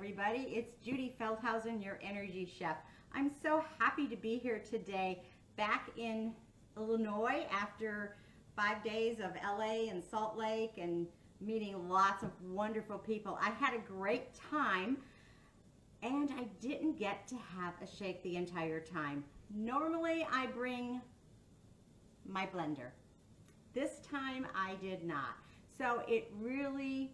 everybody. It's Judy Feldhausen, your energy chef. I'm so happy to be here today back in Illinois after 5 days of LA and Salt Lake and meeting lots of wonderful people. I had a great time and I didn't get to have a shake the entire time. Normally I bring my blender. This time I did not. So it really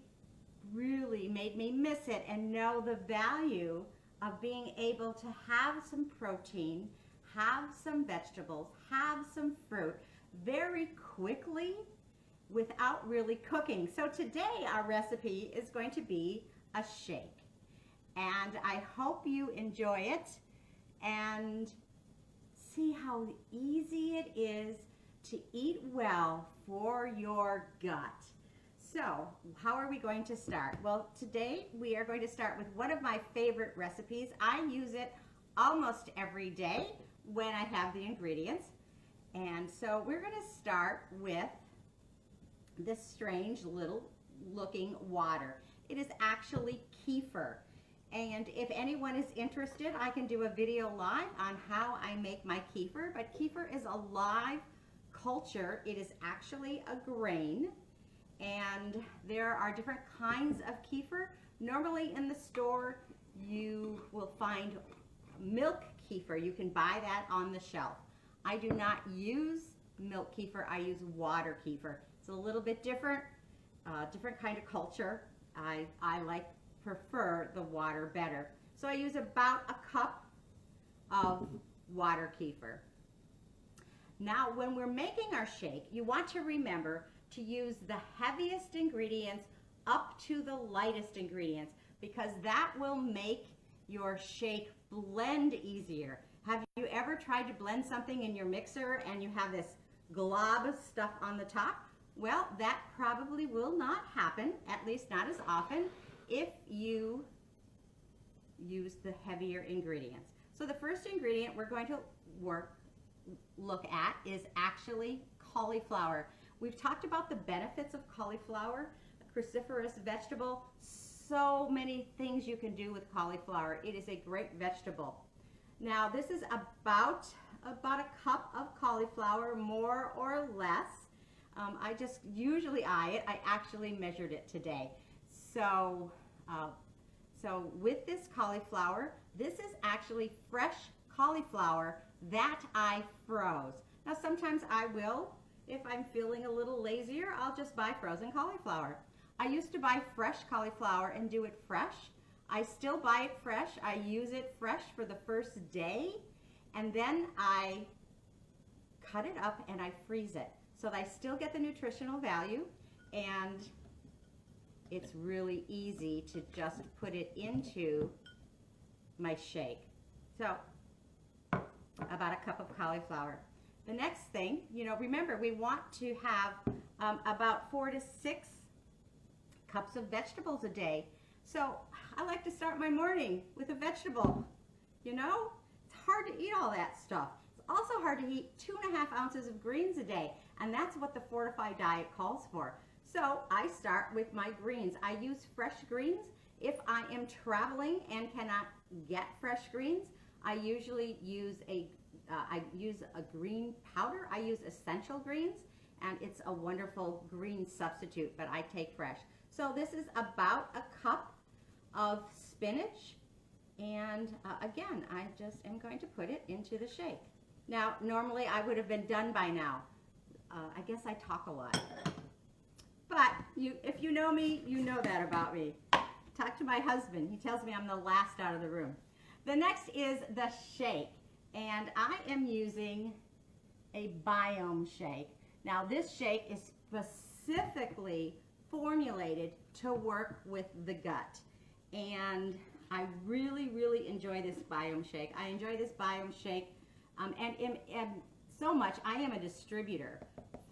made me miss it and know the value of being able to have some protein, have some vegetables, have some fruit very quickly without really cooking. So today our recipe is going to be a shake. And I hope you enjoy it and see how easy it is to eat well for your gut. So, how are we going to start? Well, today we are going to start with one of my favorite recipes. I use it almost every day when I have the ingredients. And so we're going to start with this strange little looking water. It is actually kefir. And if anyone is interested, I can do a video live on how I make my kefir. But kefir is a live culture. It is actually a grain. And there are different kinds of kefir. Normally in the store, you will find milk kefir. You can buy that on the shelf. I do not use milk kefir. I use water kefir. It's a little bit different, different kind of culture. I prefer the water better. So I use about a cup of water kefir. Now, when we're making our shake, you want to remember to use the heaviest ingredients up to the lightest ingredients because that will make your shake blend easier. Have you ever tried to blend something in your mixer and you have this glob of stuff on the top? Well, that probably will not happen, at least not as often, if you use the heavier ingredients. So the first ingredient we're going to look at is actually cauliflower. We've talked about the benefits of cauliflower, a cruciferous vegetable. So many things you can do with cauliflower. It is a great vegetable. Now this is about a cup of cauliflower, more or less. I just usually eye it. I actually measured it today. So with this cauliflower, this is actually fresh cauliflower that I froze. Now sometimes I will. If I'm feeling a little lazier, I'll just buy frozen cauliflower. I used to buy fresh cauliflower and do it fresh. I still buy it fresh. I use it fresh for the first day, and then I cut it up and I freeze it so that I still get the nutritional value, and it's really easy to just put it into my shake. So, about a cup of cauliflower. The next thing, remember we want to have about 4 to 6 cups of vegetables a day. So I like to start my morning with a vegetable. It's hard to eat all that stuff. It's also hard to eat 2.5 ounces of greens a day, and that's what the fortified diet calls for. So I start with my greens. I use fresh greens. If I am traveling and cannot get fresh greens, I usually use a green powder. I use essential greens, and it's a wonderful green substitute, but I take fresh. So this is about a cup of spinach, and again, I just am going to put it into the shake. Now, normally I would have been done by now. I guess I talk a lot. But if you know me, you know that about me. Talk to my husband. He tells me I'm the last out of the room. The next is the shake. And I am using a Biome Shake. Now this shake is specifically formulated to work with the gut. And I really enjoy this Biome Shake. I enjoy this Biome Shake and so much I am a distributor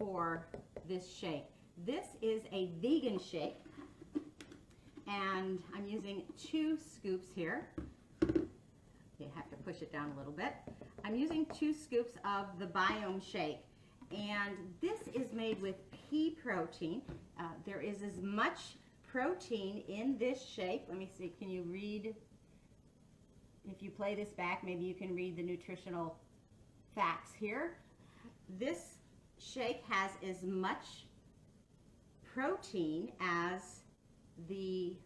for this shake. This is a vegan shake and I'm using 2 scoops here. You have to push it down a little bit. I'm using 2 scoops of the Biome Shake, and this is made with pea protein. There is as much protein in this shake. Let me see, can you read? If you play this back, maybe you can read the nutritional facts here. This shake has as much protein as the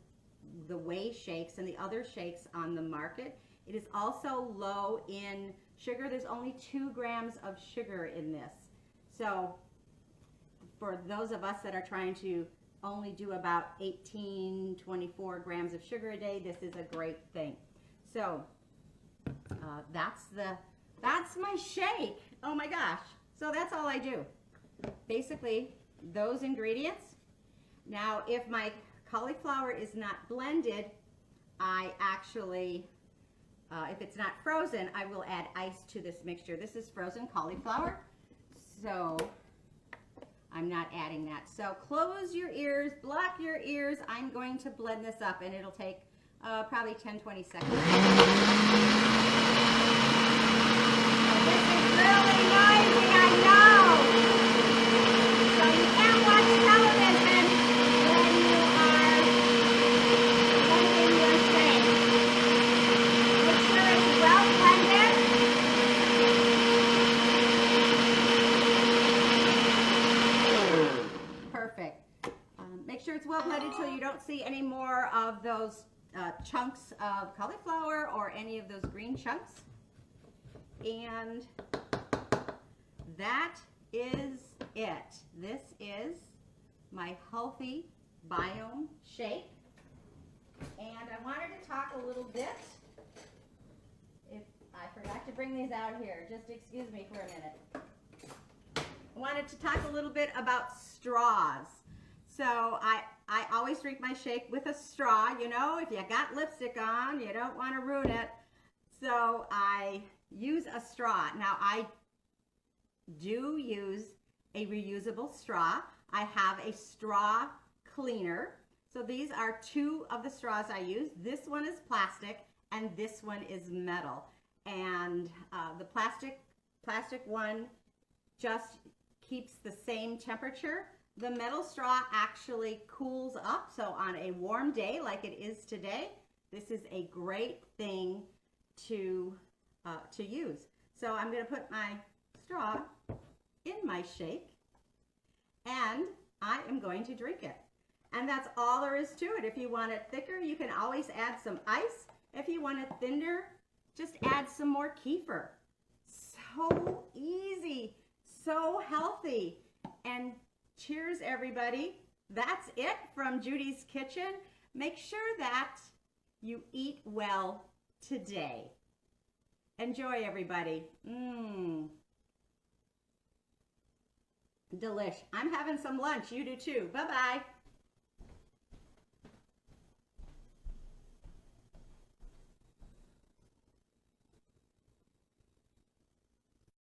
whey shakes and the other shakes on the market. It is also low in sugar. There's only 2 grams of sugar in this. So for those of us that are trying to only do about 18, 24 grams of sugar a day, this is a great thing. So that's my shake. Oh my gosh. So that's all I do. Basically, those ingredients. Now, if my cauliflower is not blended, I actually, if it's not frozen, I will add ice to this mixture. This is frozen cauliflower, so I'm not adding that. So close your ears, block your ears. I'm going to blend this up, and it'll take probably 10-20 seconds. This is really noisy, I know. So you can't watch television when you are blending your shake. Make sure it's well blended. Perfect. Make sure it's well blended so you don't see any more of those chunks of cauliflower or any of those green chunks. And that is it. This is my healthy Biome Shake. And I wanted to talk a little bit, if I forgot to bring these out here, just excuse me for a minute. I wanted to talk a little bit about straws. So I always drink my shake with a straw. You know, if you got lipstick on, you don't want to ruin it. So I use a straw. Now I do use a reusable straw. I have a straw cleaner. So these are 2 of the straws I use. This one is plastic and this one is metal. And the plastic one just keeps the same temperature. The metal straw actually cools up. So on a warm day like it is today, this is a great thing to use. So I'm going to put my straw in my shake and I am going to drink it. And that's all there is to it. If you want it thicker, you can always add some ice. If you want it thinner, just add some more kefir. So easy, so healthy. And cheers, everybody. That's it from Judy's Kitchen. Make sure that you eat well today. Enjoy, everybody. Delish. I'm having some lunch. You do too. Bye-bye.